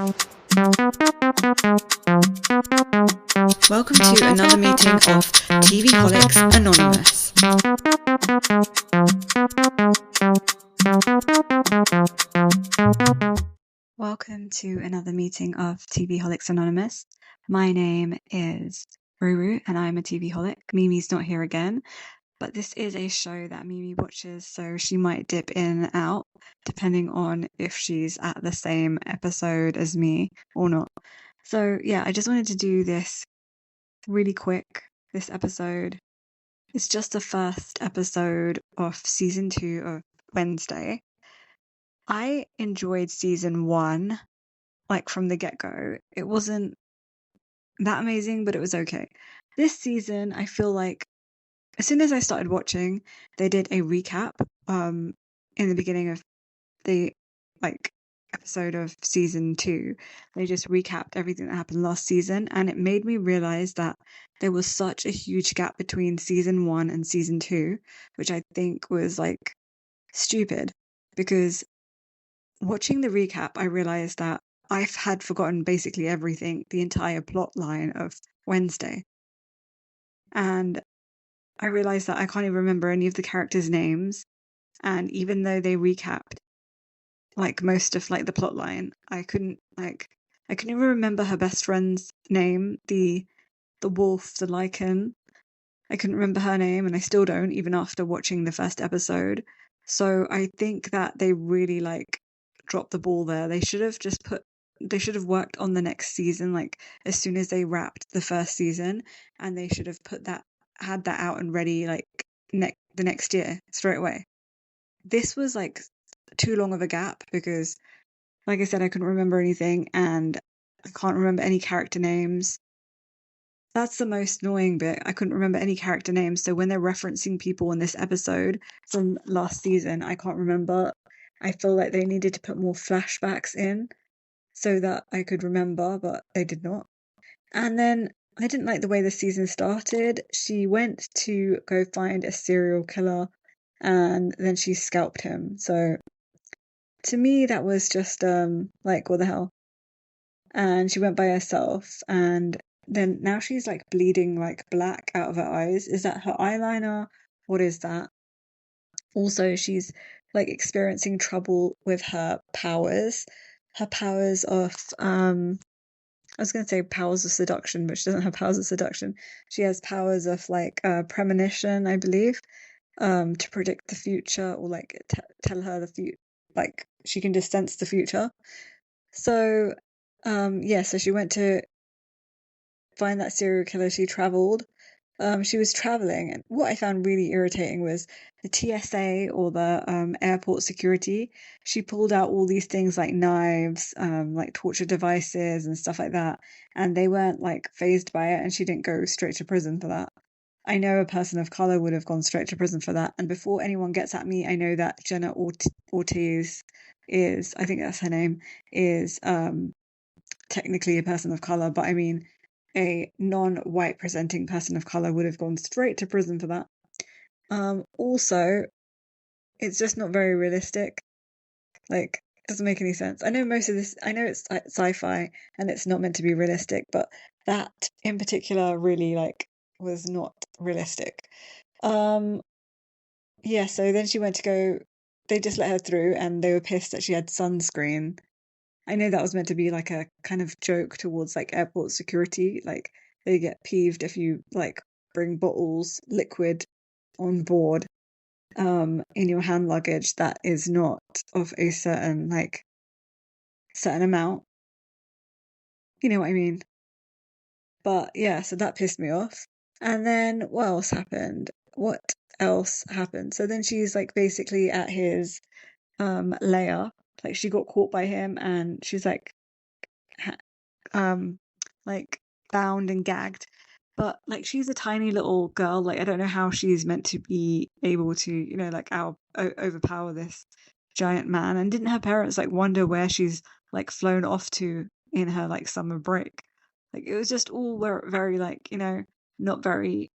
Welcome to another meeting of TV Holics Anonymous. Welcome to another meeting of TV Holics Anonymous. My name is Ruru and I'm a TV Holic. Mimi's not here again, but this is a show that Mimi watches, so she might dip in and out depending on if she's at the same episode as me or not. So yeah, I just wanted to do this really quick. This episode is just the first episode of season 2 of Wednesday. I enjoyed season 1, like from the get-go. It wasn't that amazing, but it was okay. This season, I feel like as soon as I started watching, they did a recap in the beginning of the episode of season 2. They just recapped everything that happened last season, and it made me realize that there was such a huge gap between season 1 and season 2, which I think was stupid, because watching the recap I realized that I had forgotten basically everything, the entire plot line of Wednesday. And I realized that I can't even remember any of the characters' names, and even though they recapped most of the plot line, I couldn't even remember her best friend's name, the wolf, the lichen. I couldn't remember her name, and I still don't, even after watching the first episode. So I think that they really dropped the ball there. They should have worked on the next season as soon as they wrapped the first season, and they should have had that out and ready the next year straight away. This was too long of a gap because, like I said, I couldn't remember anything, and I can't remember any character names. That's the most annoying bit. I couldn't remember any character names, so when they're referencing people in this episode from last season, I can't remember. I feel like they needed to put more flashbacks in so that I could remember, but they did not. And then I didn't like the way the season started. She went to go find a serial killer, and then she scalped him. So to me, that was just what the hell? And she went by herself, and then now she's bleeding black out of her eyes. Is that her eyeliner? What is that? Also, she's experiencing trouble with her powers. Her powers of I was going to say powers of seduction, but she doesn't have powers of seduction. She has powers of premonition, I believe, to predict the future or tell her the future. She can just sense the future. So, so she went to find that serial killer. She traveled. She was traveling, and what I found really irritating was the TSA or the airport security. She pulled out all these things like knives, torture devices and stuff like that, and they weren't fazed by it, and she didn't go straight to prison for that. I know a person of color would have gone straight to prison for that. And before anyone gets at me, I know that Jenna Ortiz is, I think that's her name, is technically a person of color, but I mean, a non-white presenting person of color would have gone straight to prison for that. Also, it's just not very realistic. It doesn't make any sense. I know most of this, I know it's sci-fi and it's not meant to be realistic, but that in particular really was not realistic. Yeah, so then she went to go, they just let her through and they were pissed that she had sunscreen. I know that was meant to be a kind of joke towards airport security. They get peeved if you bring bottles, liquid on board in your hand luggage that is not of a certain certain amount. You know what I mean? But yeah, so that pissed me off. And then what else happened? So then she's basically at his lair. She got caught by him and she's bound and gagged. But she's a tiny little girl. I don't know how she's meant to be able to, overpower this giant man. And didn't her parents wonder where she's flown off to in her summer break? It was just all very not very.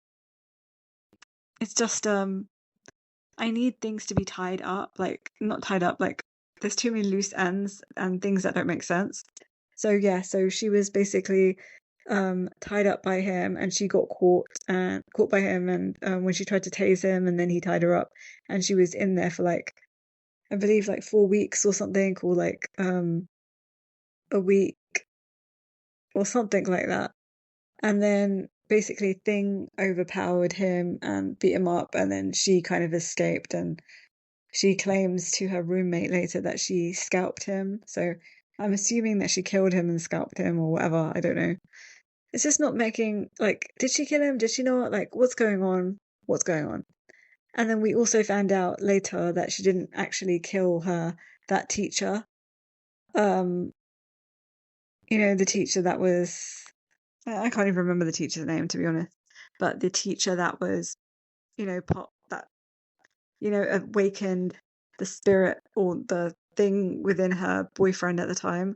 It's just I need things to be tied up, not tied up. There's too many loose ends and things that don't make sense. So she was basically tied up by him, and she got caught by him, and when she tried to tase him, and then he tied her up, and she was in there for like, I believe, like 4 weeks or something, or like a week or something like that. And then basically Thing overpowered him and beat him up, and then she kind of escaped, and she claims to her roommate later that she scalped him. So I'm assuming that she killed him and scalped him or whatever. I don't know. It's just not making, like, did she kill him? Did she not? Like, what's going on? What's going on? And then we also found out later that she didn't actually kill that teacher. Um, the teacher that was, I can't even remember the teacher's name, to be honest. But the teacher that was, that, awakened the spirit or the thing within her boyfriend at the time.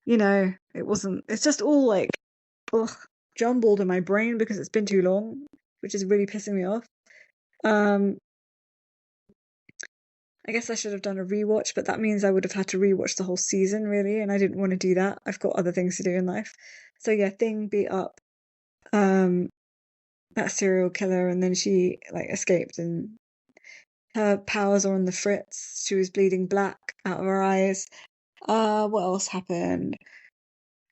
It's just all like, ugh, jumbled in my brain because it's been too long, which is really pissing me off. Um, I guess I should have done a rewatch, but that means I would have had to rewatch the whole season, really, and I didn't want to do that. I've got other things to do in life. So yeah, Thing beat up um that serial killer, and then she like escaped, and her powers are on the fritz. She was bleeding black out of her eyes. What else happened?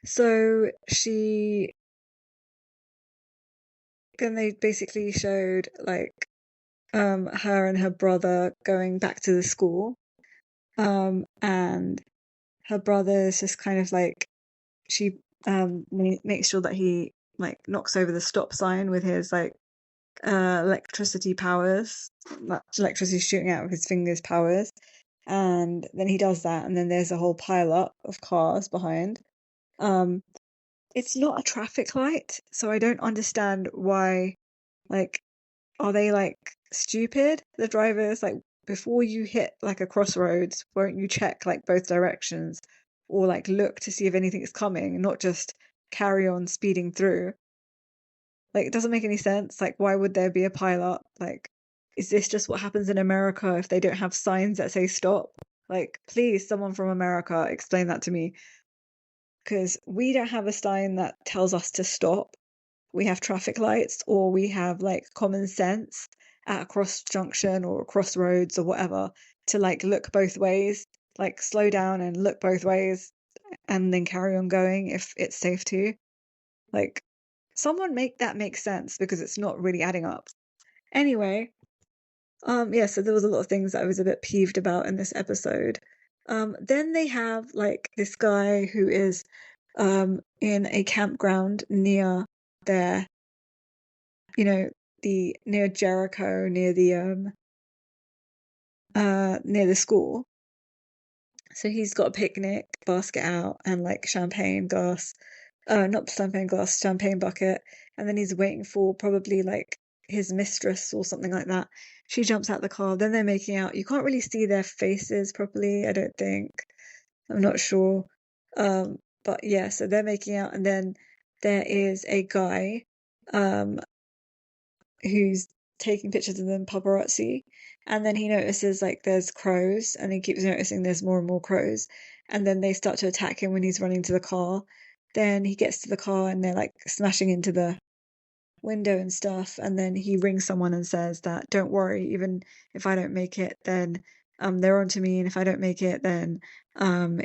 So then they basically showed like her and her brother going back to the school. And her brother is just kind of like, she makes sure that he like knocks over the stop sign with his like electricity powers, like electricity shooting out of his fingers powers. And then he does that, and then there's a whole pile up of cars behind. Um, it's not a traffic light, so I don't understand why. Like, are they like stupid? The drivers, like, before you hit like a crossroads, won't you check like both directions, or like look to see if anything is coming, and not just carry on speeding through? Like, it doesn't make any sense. Like, why would there be a pile up? Like, is this just what happens in America if they don't have signs that say stop? Like, please, someone from America, explain that to me. Because we don't have a sign that tells us to stop. We have traffic lights, or we have like common sense at a cross junction or crossroads or whatever to like look both ways, like slow down and look both ways, and then carry on going if it's safe to. Like, someone make that make sense, because it's not really adding up. Anyway, yeah, so there was a lot of things that I was a bit peeved about in this episode. Then they have like this guy who is in a campground near their, you know, the near Jericho, near the school. So he's got a picnic basket out and like champagne glass, not champagne glass, champagne bucket, and then he's waiting for probably like his mistress or something like that. She jumps out the car, then they're making out. You can't really see their faces properly, I don't think. I'm not sure. But yeah, so they're making out, and then there is a guy um who's taking pictures of them, paparazzi, and then he notices like there's crows, and he keeps noticing there's more and more crows, and then they start to attack him when he's running to the car. Then he gets to the car, and they're like smashing into the window and stuff, and then he rings someone and says that, don't worry, even if I don't make it, then they're on to me, and if I don't make it, then um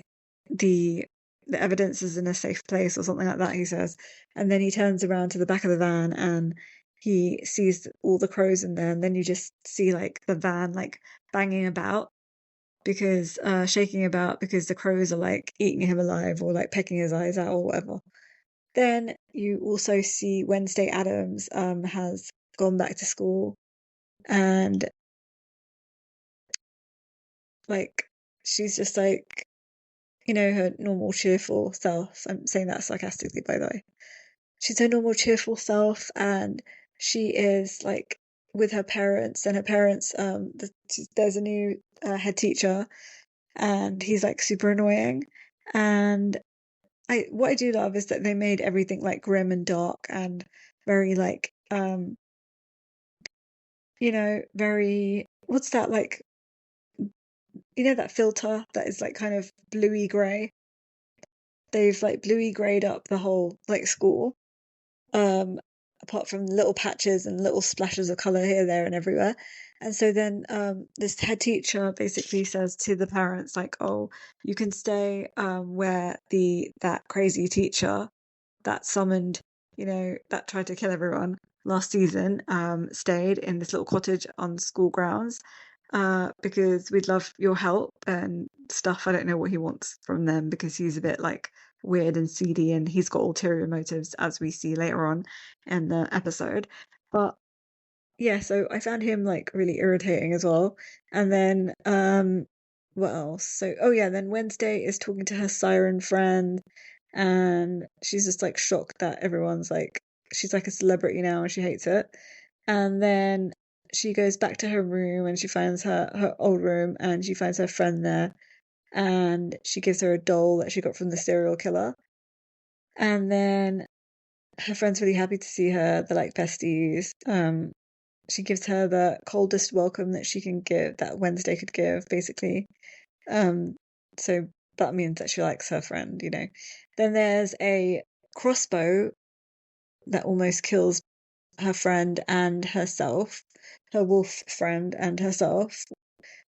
the the evidence is in a safe place or something like that, he says. And then he turns around to the back of the van, and he sees all the crows in there, and then you just see like the van like banging about, because shaking about, because the crows are like eating him alive or like pecking his eyes out or whatever. Then you also see Wednesday Addams has gone back to school, and like she's just like, her normal cheerful self. I'm saying that sarcastically, by the way. She's her normal cheerful self, and she is like with her parents, and her parents there's a new head teacher, and he's like super annoying. And what I do love is that they made everything like grim and dark and very like very, what's that, like, that filter that is like kind of bluey grey. they've like bluey grayed up the whole like school. Um, Apart from little patches and little splashes of color here, there, and everywhere. And so then this head teacher basically says to the parents, like, "Oh, you can stay where the that crazy teacher that summoned, that tried to kill everyone last season, stayed in this little cottage on school grounds, because we'd love your help and stuff." I don't know what he wants from them because he's a bit like weird and seedy and he's got ulterior motives, as we see later on in the episode. But yeah, so I found him like really irritating as well. And then what else? So oh yeah, then Wednesday is talking to her siren friend and she's just like shocked that everyone's like she's like a celebrity now and she hates it. And then she goes back to her room and she finds her old room and she finds her friend there and she gives her a doll that she got from the serial killer. And then her friend's really happy to see her. They're like besties. She gives her the coldest welcome that she can give, that Wednesday could give, basically. Um, so that means that she likes her friend, you know. Then there's a crossbow that almost kills her friend and herself, her wolf friend and herself,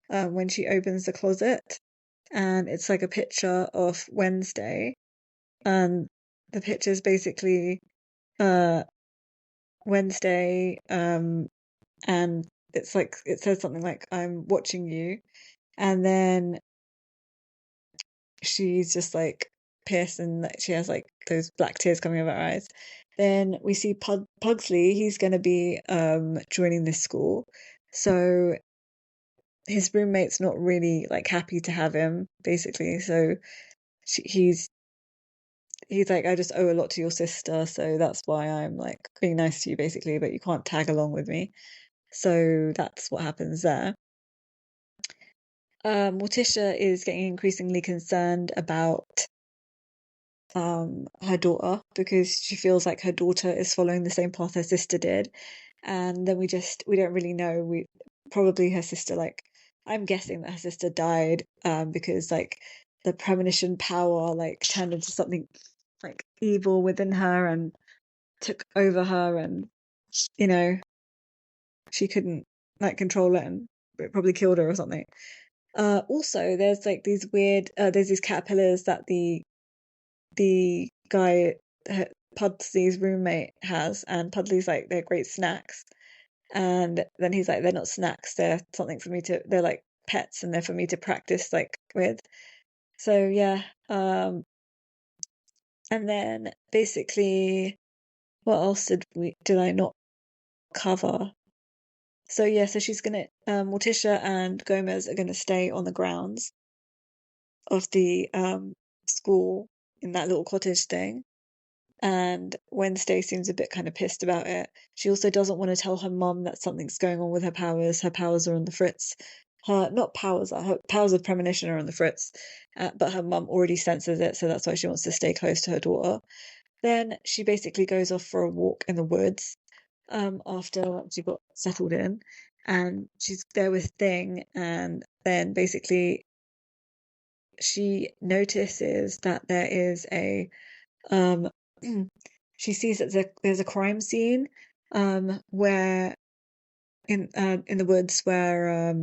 when she opens the closet. And it's like a picture of Wednesday. And the picture's basically uh Wednesday, and it's like it says something like "I'm watching you," and then she's just like pissed and like, she has like those black tears coming out of her eyes. Then we see Pugsley. He's going to be joining this school, so his roommate's not really like happy to have him, basically. So he's like, "I just owe a lot to your sister, so that's why I'm like being nice to you, basically, but you can't tag along with me." So that's what happens there. Morticia is getting increasingly concerned about her daughter because she feels like her daughter is following the same path her sister did. And then we don't really know. We probably her sister, like, I'm guessing that her sister died because like the premonition power like turned into something like evil within her and took over her, and you know she couldn't like control it and it probably killed her or something. Also, there's like these weird, there's these caterpillars that the guy, Pudsley's roommate has, and Pudley's like they're great snacks, and then he's like they're not snacks, they're something for me to, they're like pets, and they're for me to practice like with. So yeah, and then basically, what else did I not cover? So yeah, so she's gonna, Morticia and Gomez are gonna stay on the grounds of the school in that little cottage thing. And Wednesday seems a bit kind of pissed about it. She also doesn't want to tell her mum that something's going on with her powers. Her powers are on the fritz. Her not powers, her powers of premonition are on the fritz, but her mum already senses it, so that's why she wants to stay close to her daughter. Then she basically goes off for a walk in the woods after she got settled in, and she's there with Thing, and then basically she notices that there is a um she sees that there's a crime scene where in the woods where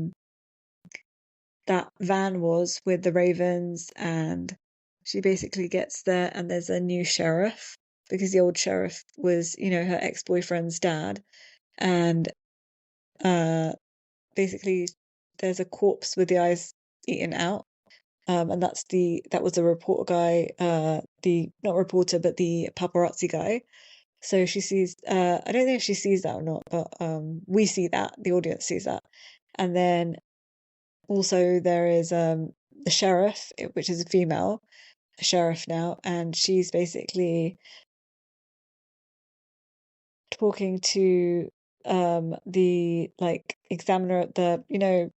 that van was with the ravens, and she basically gets there and there's a new sheriff because the old sheriff was, her ex-boyfriend's dad, and uh basically there's a corpse with the eyes eaten out. And that was the reporter guy, the not reporter, but the paparazzi guy. So she sees, I don't know if she sees that or not, but we see that, the audience sees that. And then also there is the sheriff, which is a female sheriff now, and she's basically talking to the like examiner at the,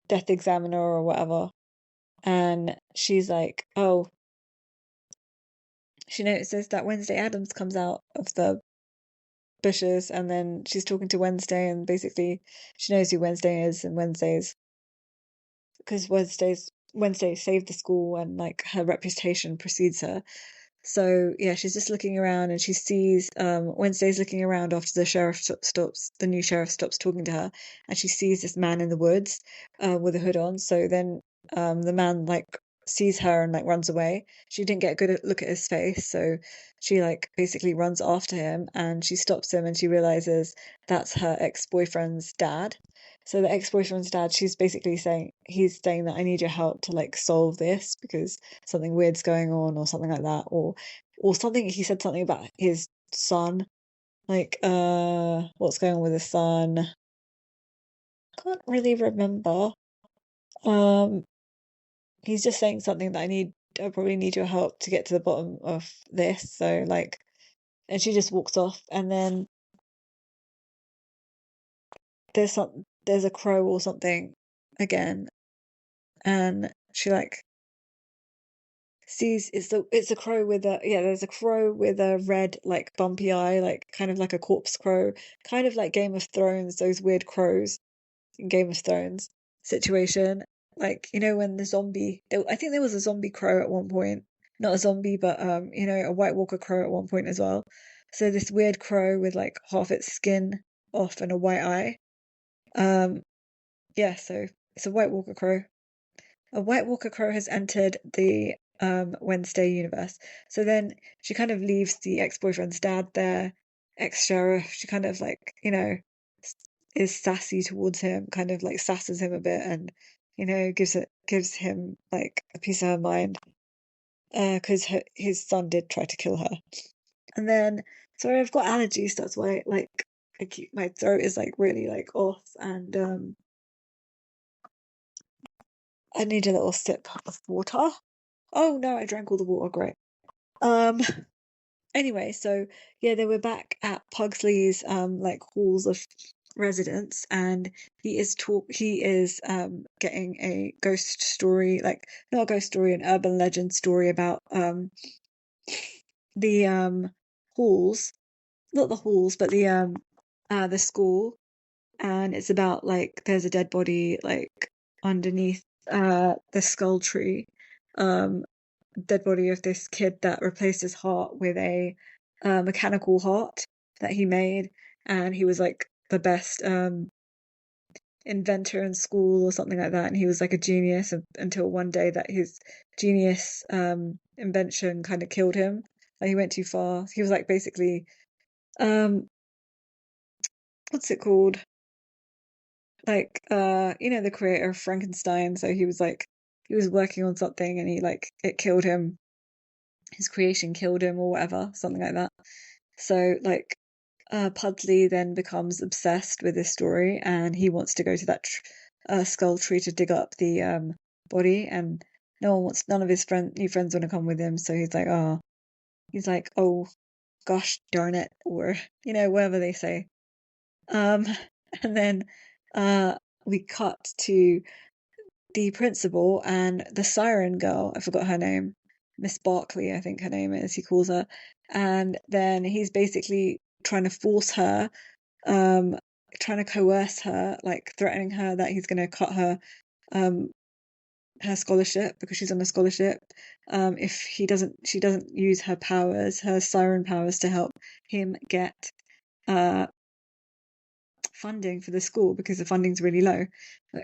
death examiner or whatever. And she's like, oh, she notices that Wednesday Adams comes out of the bushes, and then she's talking to Wednesday, and basically she knows who Wednesday is, and Wednesday's because Wednesday's Wednesday saved the school and like her reputation precedes her. So yeah, she's just looking around and she sees Wednesday's looking around after the new sheriff stops talking to her, and she sees this man in the woods with a hood on. So then the man like sees her and like runs away. She didn't get a good look at his face, so she like basically runs after him and she stops him and she realizes that's her ex-boyfriend's dad. So the ex-boyfriend's dad, he's saying that I need your help to like solve this because something weird's going on or something like that, or something. He said something about his son, like what's going on with his son. Can't really remember. Um he's just saying something that I probably need your help to get to the bottom of this. So like, and she just walks off, and then there's a crow or something again, and she like sees it's a crow with a yeah, there's a crow with a red like bumpy eye, like kind of like a corpse crow, kind of like Game of Thrones, those weird crows in Game of Thrones situation. Like, when I think there was a zombie crow at one point. Not a zombie, but a White Walker crow at one point as well. So this weird crow with like half its skin off and a white eye. Um yeah, so it's a White Walker crow. A White Walker crow has entered the Wednesday universe. So then she kind of leaves the ex-boyfriend's dad there, ex-sheriff. She kind of like, is sassy towards him, kind of like sasses him a bit, and gives him like a piece of her mind, because his son did try to kill her. And then, sorry, I've got allergies. That's why like my throat is like really like off, and I need a little sip of water. Oh no, I drank all the water. Great. Um. Anyway, so yeah, they were back at Pugsley's like halls of residence, and he is getting a ghost story, like not a ghost story, an urban legend story about the halls, not the halls, but the school, and it's about like there's a dead body like underneath the skull tree, um dead body of this kid that replaced his heart with a mechanical heart that he made, and he was like the best inventor in school or something like that, and he was like a genius until one day that his genius invention kind of killed him. Like he went too far. He was like basically um what's it called? Like the creator of Frankenstein. So he was working on something and he like it killed him. His creation killed him or whatever, something like that. So like Pudley then becomes obsessed with this story and he wants to go to that skull tree to dig up the body, and none of his new friends want to come with him. So he's like, oh gosh darn it, or whatever they say. Um, and then we cut to the principal and the siren girl. I forgot her name. Miss Barkley, I think her name is. He calls her, and then he's basically trying to force her, um, trying to coerce her, like threatening her that he's going to cut um, her scholarship because she's on a scholarship. If she doesn't use her siren powers, to help him get uh funding for the school because the funding's really low.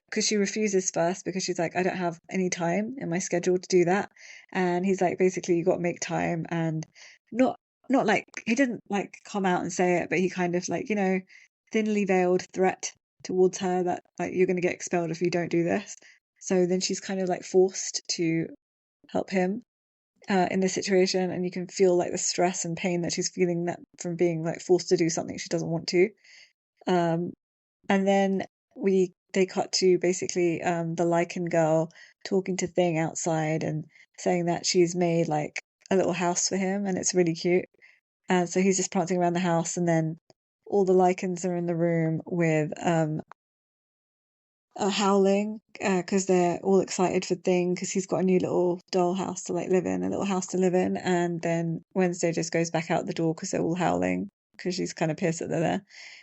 Because she refuses first because she's like, I don't have any time in my schedule to do that. And he's like, basically, you got to make time, and not not like he didn't like come out and say it, but he kind of like thinly veiled threat towards her that like you're going to get expelled if you don't do this. So then she's kind of like forced to help him in this situation, and you can feel like the stress and pain that she's feeling that from being like forced to do something she doesn't want to. Um, and then they cut to basically the Lichen girl talking to Thing outside and saying that she's made like a little house for him and it's really cute. And so he's just prancing around the house, and then all the lichens are in the room with howling because they're all excited for Thing because he's got a new little doll house to like live in, a little house to live in. And then Wednesday just goes back out the door because they're all howling because she's kind of pissed that they're there.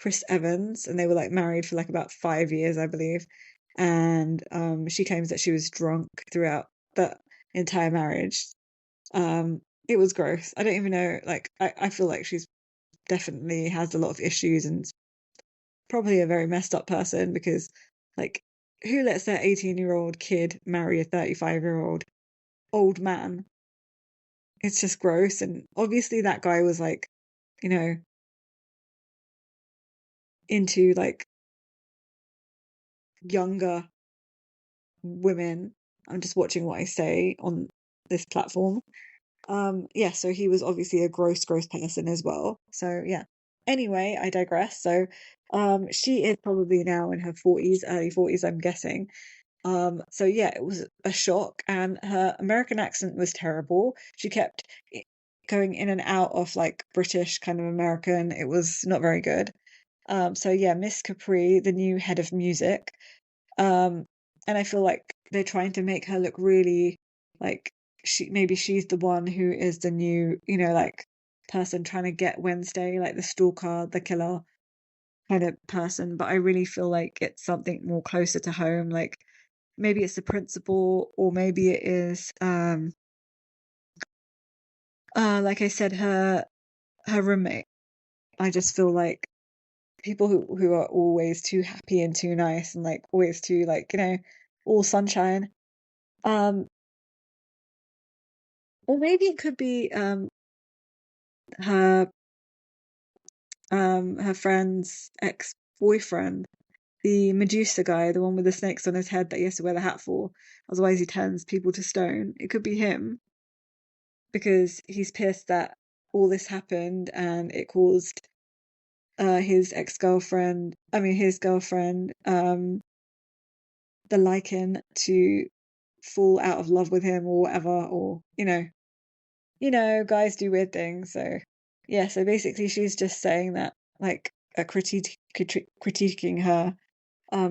Chris Evans, and they were like married for like about 5 years, I believe. And she claims that she was drunk throughout the entire marriage. It was gross. I don't even know, like I feel like she's definitely has a lot of issues and probably a very messed up person because like who lets their 18-year-old kid marry a 35-year-old old man? It's just gross. And obviously that guy was like, you know, into like younger women. I'm just watching what I say on this platform. Yeah, so he was obviously a gross, gross person as well. So yeah. Anyway, I digress. So she is probably now in her 40s, early 40s, I'm guessing. So yeah, it was a shock, and her American accent was terrible. She kept going in and out of like British kind of American. It was not very good. So yeah, Miss Capri, the new head of music. Um, and I feel like they're trying to make her look really like she's the one who is the new, like person trying to get Wednesday, like the stalker, the killer kind of person. But I really feel like it's something more closer to home. Like maybe it's the principal, or maybe it is like I said, her roommate. I just feel like people who are always too happy and too nice and like always too like, all sunshine. Um, or maybe it could be her her friend's ex-boyfriend, the Medusa guy, the one with the snakes on his head that he has to wear the hat for, otherwise he turns people to stone. It could be him because he's pissed that all this happened and it caused his girlfriend, the Lycan to fall out of love with him or whatever, or guys do weird things. So yeah, so basically she's just saying that like a critiquing her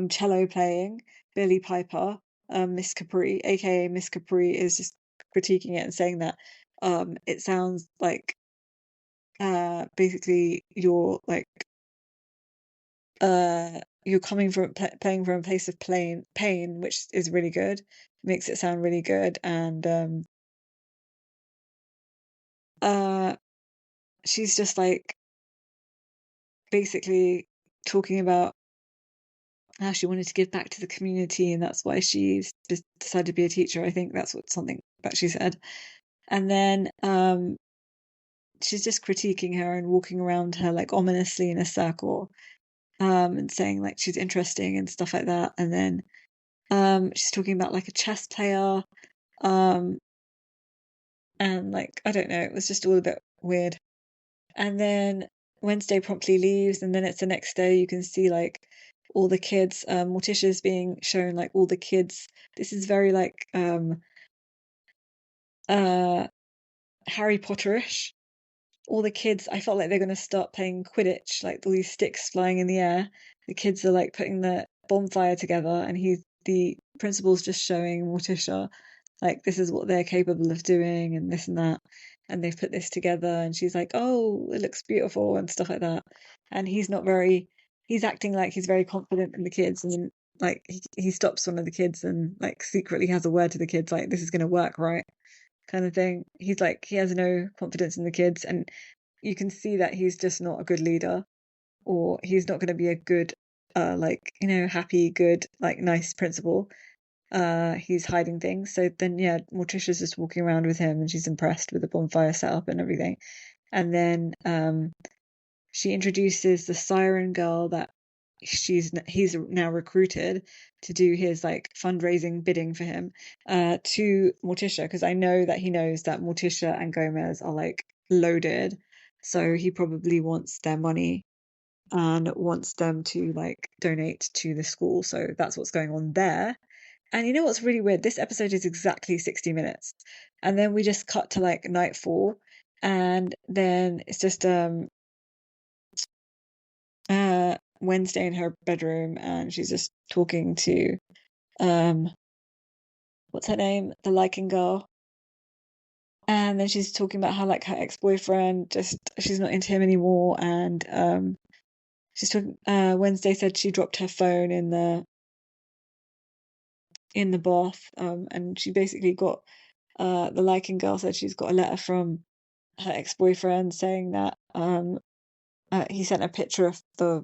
cello playing, Billie Piper, Miss Capri, aka Miss Capri, is just critiquing it and saying that it sounds like basically you're coming from playing from a place of pain, which is really good, makes it sound really good. And uh she's just like basically talking about how she wanted to give back to the community, and that's why she's just decided to be a teacher. I think that's what something that she said. And then she's just critiquing her and walking around her like ominously in a circle, and saying like she's interesting and stuff like that. And then she's talking about like a chess player, um, and like I don't know, it was just all a bit weird. And then Wednesday promptly leaves, and then it's the next day. You can see like all the kids. Morticia's being shown like all the kids. This is very like uh Harry Potterish. All the kids, I felt like they're going to start playing Quidditch, like all these sticks flying in the air. The kids are like putting the bonfire together, and the principal's just showing Morticia, like, this is what they're capable of doing, and this and that. And they've put this together, and she's like, oh, it looks beautiful, and stuff like that. And he's acting like he's very confident in the kids, and then, like, he stops one of the kids and, like, secretly has a word to the kids, like, this is going to work, right? Kind of thing. He's like, he has no confidence in the kids, and you can see that he's just not a good leader, or he's not going to be a good, like, happy, good, like, nice principal. He's hiding things. So then, yeah, Morticia's just walking around with him, and she's impressed with the bonfire setup and everything. And then she introduces the siren girl that he's now recruited to do his like fundraising bidding for him to Morticia, because I know that he knows that Morticia and Gomez are like loaded, so he probably wants their money and wants them to like donate to the school. So that's what's going on there. And you know what's really weird? This episode is exactly 60 minutes. And then we just cut to like nightfall, and then it's just Wednesday in her bedroom, and she's just talking to um what's her name? The Lycan girl. And then she's talking about how like her ex-boyfriend, just she's not into him anymore, and she's talking. Wednesday said she dropped her phone in the bath, and she basically got the liking girl said she's got a letter from her ex-boyfriend saying that he sent a picture of the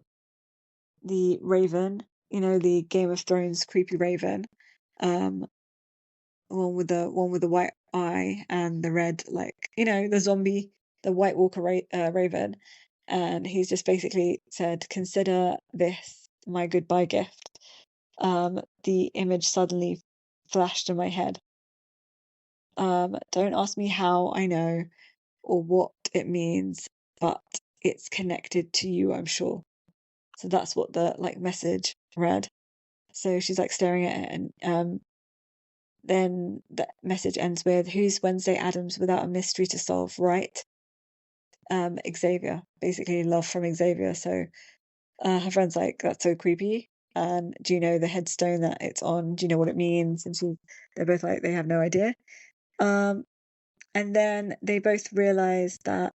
Raven, the Game of Thrones creepy Raven, um, one with the white eye and the red, like the zombie, the White Walker Raven, and he's just basically said, "Consider this my goodbye gift." The image suddenly flashed in my head. Don't ask me how I know or what it means, but it's connected to you, I'm sure. So that's what the message read. So she's like staring at it, and then the message ends with, "Who's Wednesday Adams without a mystery to solve, right?" Xavier, basically love from Xavier. So her friend's like, "That's so creepy. And do you know the headstone that it's on? Do you know what it means?" And they're both like, they have no idea. And then they both realize that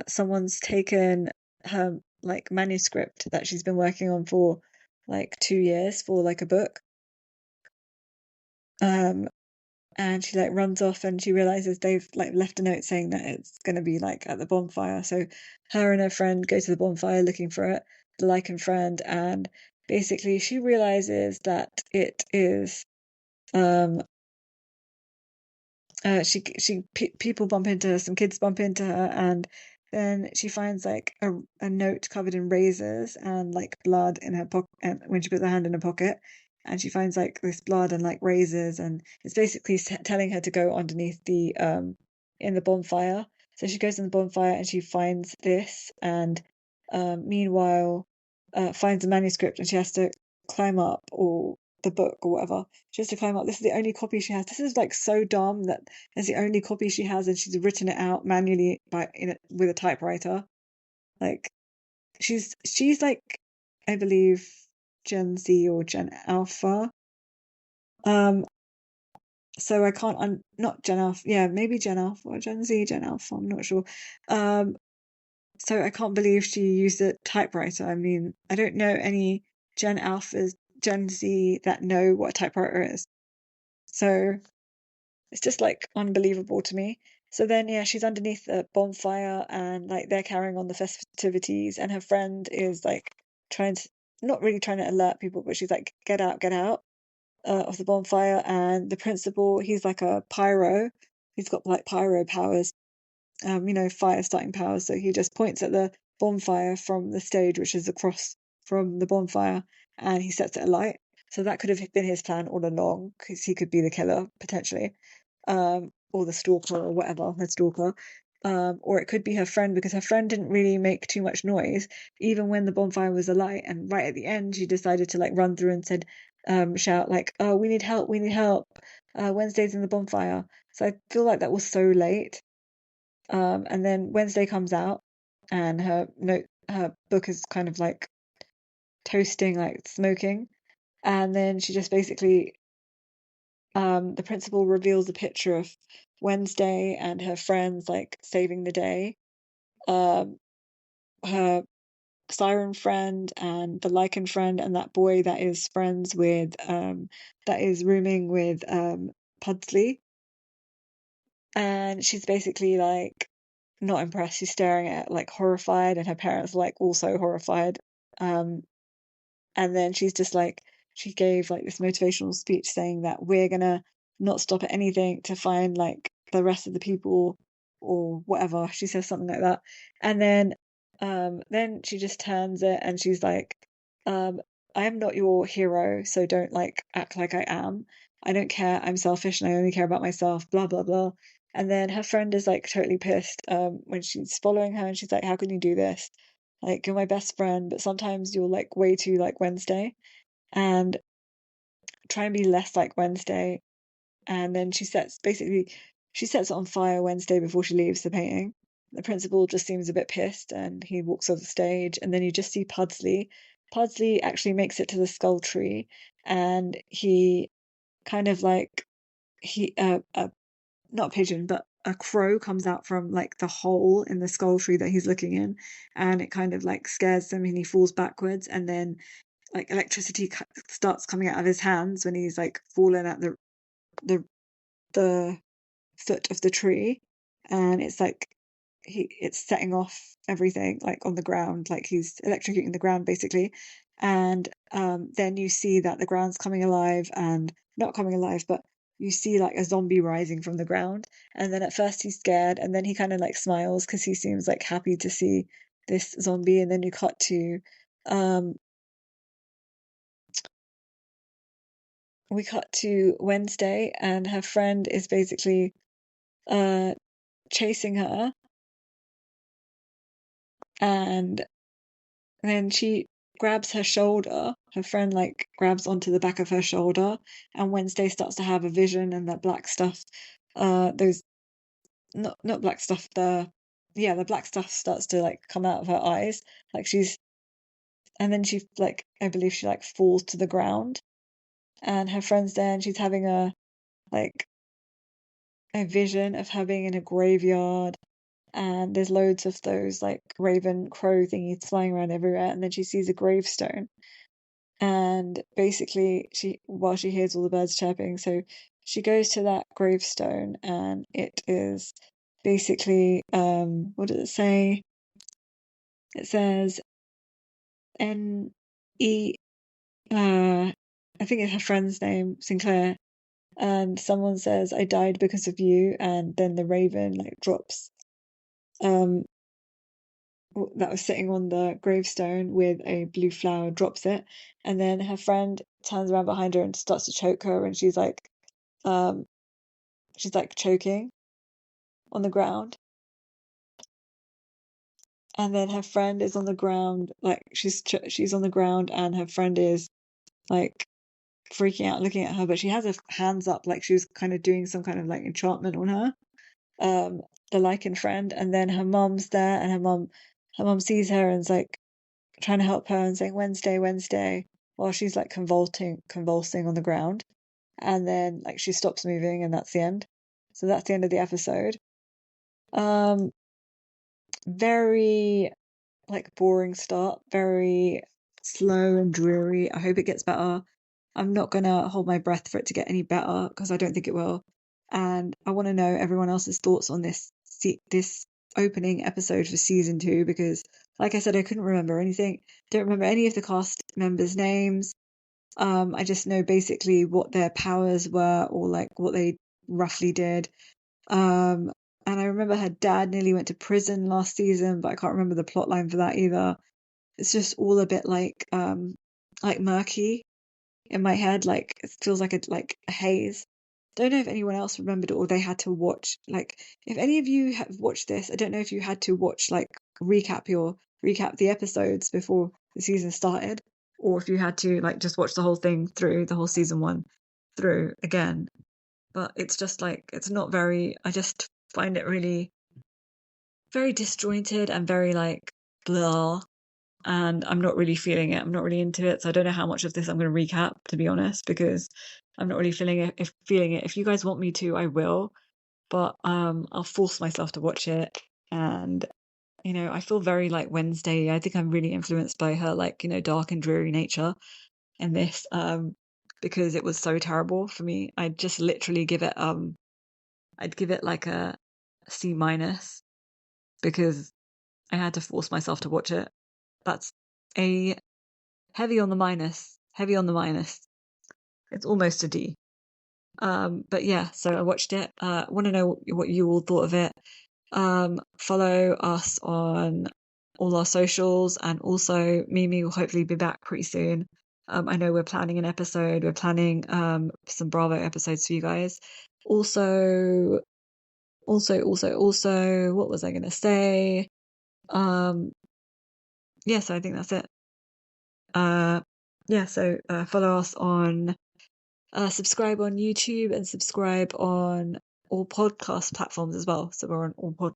someone's taken her manuscript that she's been working on for 2 years for a book. And she runs off, and she realizes they've left a note saying that it's going to be at the bonfire. So her and her friend go to the bonfire looking for it, the lichen friend, and basically she realizes that it is people bump into her, some kids bump into her, and then she finds a note covered in razors and blood in her pocket, and when she puts her hand in her pocket, and she finds this blood and razors, and it's basically telling her to go underneath the in the bonfire. So she goes in the bonfire and she finds this, and meanwhile finds a manuscript, and she has to climb up, or the book or whatever. She has to climb up. This is the only copy she has. This is so dumb that it's the only copy she has, and she's written it out manually with a typewriter. Like she's I believe Gen Z or Gen Alpha. So I can't. I'm not Gen Alpha. Yeah, maybe Gen Alpha or Gen Z, Gen Alpha. I'm not sure. So I can't believe she used a typewriter. I mean, I don't know any Gen Alphas, Gen Z that know what a typewriter is. So it's just unbelievable to me. So then, yeah, she's underneath the bonfire, and they're carrying on the festivities, and her friend is trying to, not really trying to alert people, but she's like, get out of the bonfire. And the principal, he's like a pyro. He's got pyro powers, fire starting powers. So he just points at the bonfire from the stage, which is across from the bonfire, and he sets it alight. So that could have been his plan all along, because he could be the killer potentially, or the stalker or whatever, her stalker. Or it could be her friend, because her friend didn't really make too much noise, even when the bonfire was alight. And right at the end, she decided to run through and said, shout "Oh, we need help! We need help! Wednesday's in the bonfire." So I feel like that was so late. And then Wednesday comes out, and her book is kind of toasting, smoking. And then she just basically, the principal reveals a picture of Wednesday and her friends saving the day. Her siren friend and the lichen friend and that boy that is friends with that is rooming with Pudsley. And she's basically not impressed. She's staring at it horrified, and her parents are also horrified. Um, and then she's just she gave this motivational speech saying that we're gonna not stop at anything to find the rest of the people, or whatever. She says something like that. And then she just turns it, and she's um, I am not your hero, so don't act like I am. I don't care. I'm selfish and I only care about myself, blah blah blah. And then her friend is totally pissed when she's following her, and she's like, "How can you do this? You're my best friend, but sometimes you're way too Wednesday, and try and be less like Wednesday." And then she sets it on fire Wednesday before she leaves the painting. The principal just seems a bit pissed, and he walks off the stage, and then you just see Pudsley. Pudsley actually makes it to the skull tree, and he kind of he not a pigeon, but a crow comes out from like the hole in the skull tree that he's looking in, and it kind of like scares him and he falls backwards, and then like electricity starts coming out of his hands when he's like fallen at the the foot of the tree, and it's like it's setting off everything like on the ground, like he's electrocuting the ground basically. And then you see that the ground's coming alive, and not coming alive, but you see like a zombie rising from the ground. And then at first he's scared, and then he kind of like smiles because he seems like happy to see this zombie. And then you cut to um we cut to Wednesday, and her friend is basically uh chasing her, and then she grabs her shoulder. Her friend like grabs onto the back of her shoulder, and Wednesday starts to have a vision, and that black stuff, those not black stuff, the black stuff starts to like come out of her eyes, like and then she like I believe she like falls to the ground, and her friend's there, and she's having like a vision of her being in a graveyard, and there's loads of those like raven crow thingies flying around everywhere, and then she sees a gravestone. And basically while she hears all the birds chirping, so she goes to that gravestone, and it is basically what does it say? It says N-E I think it's her friend's name, Sinclair, and someone says, "I died because of you," and then the raven like drops um that was sitting on the gravestone with a blue flower, drops it, and then her friend turns around behind her and starts to choke her, and um she's like choking on the ground, and then her friend is on the ground, like she's on the ground, and her friend is like freaking out looking at her, but she has her hands up like she was kind of doing some kind of like enchantment on her, the lichen friend. And then her mum's there, and her mum sees her and is like trying to help her and saying Wednesday, Wednesday, while she's like convulsing on the ground. And then like she stops moving, and that's the end. So that's the end of the episode. Um, very like boring start, very slow and dreary. I hope it gets better. I'm not gonna hold my breath for it to get any better because I don't think it will. And I want to know everyone else's thoughts on this opening episode for season 2, because like I said, I couldn't remember anything. Don't remember any of the cast members' names. I just know basically what their powers were, or like what they roughly did. Um, and I remember her dad nearly went to prison last season, but I can't remember the plot line for that either. It's just all a bit like murky in my head, like it feels like a haze. Don't know if anyone else remembered it, or they had to watch, like if any of you have watched this, I don't know if you had to watch like recap the episodes before the season started, or if you had to like just watch the whole thing through, the whole season 1 through again. But it's just like it's not very, I just find it really very disjointed and very like blah, and I'm not really feeling it. I'm not really into it. So I don't know how much of this I'm going to recap, to be honest, because I'm not really feeling it. If you guys want me to, I will, but I'll force myself to watch it. And I feel very like Wednesday. I think I'm really influenced by her like dark and dreary nature in this, because it was so terrible for me. I'd just literally I'd give it like a C minus, because I had to force myself to watch it. That's a heavy on the minus. Heavy on the minus. It's almost a D. But yeah, so I watched it. Want to know what you all thought of it. Follow us on all our socials, and also Mimi will hopefully be back pretty soon. I know we're planning an episode. We're planning some Bravo episodes for you guys. Also, what was I gonna say? Yeah, so I think that's it. Yeah, so follow us on, subscribe on YouTube, and subscribe on all podcast platforms as well. So we're on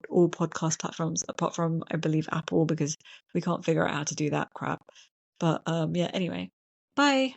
all podcast platforms apart from, I believe, Apple, because we can't figure out how to do that crap. But yeah, anyway, bye.